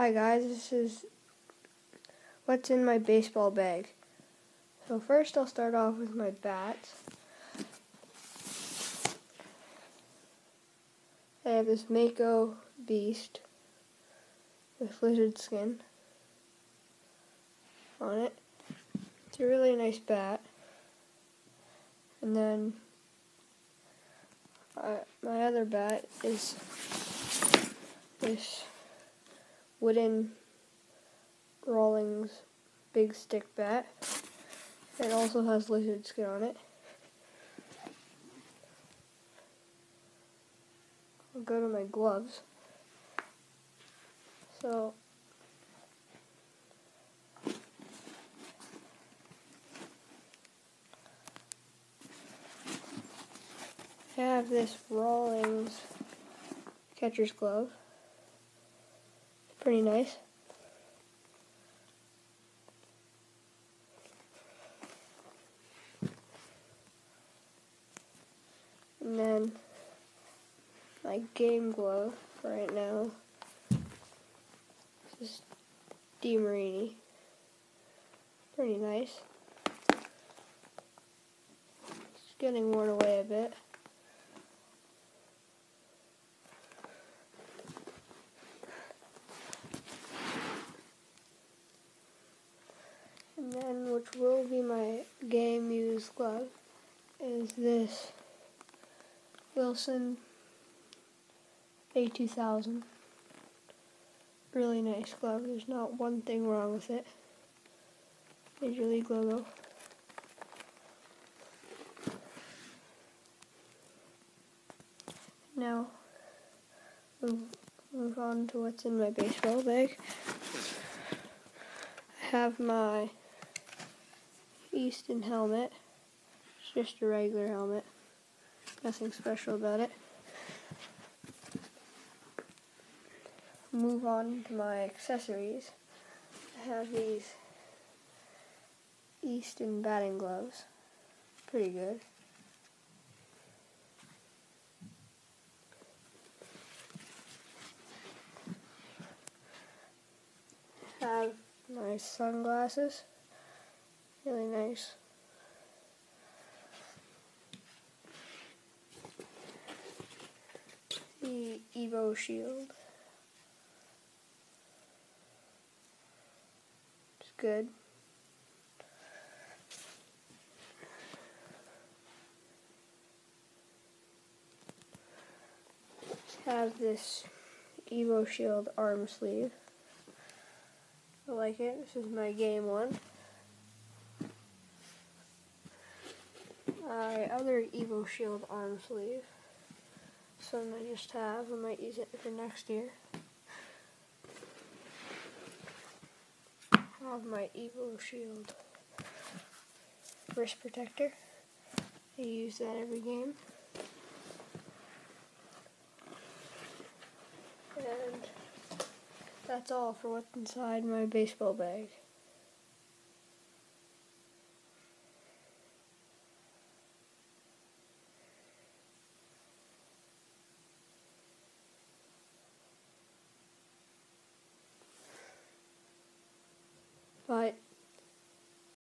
Hi guys, this is what's in my baseball bag. So first I'll start off with my bats. I have this Mako Beast with lizard skin on it. It's a really nice bat. And then my other bat is this wooden Rawlings big stick bat. It also has lizard skin on it. I'll go to my gloves. So I have this Rawlings catcher's glove. It's pretty nice. And then my game glove right now is DeMarini. Pretty nice. It's getting worn away a bit. And then, which will be my game used glove, is this Wilson A2000. Really nice glove. There's not one thing wrong with it. Major League logo. Now, move on to what's in my baseball bag. I have my Easton helmet. It's just a regular helmet. Nothing special about it. Move on to my accessories. I have these Easton batting gloves. Pretty good. Have my sunglasses. Really nice. The Evo Shield. It's good. Have this Evo Shield arm sleeve. I like it. This is my game one. My other Evo Shield arm sleeve. Something I just have. I might use it for next year. I have my Evo Shield wrist protector. I use that every game. And that's all for what's inside my baseball bag. Bye.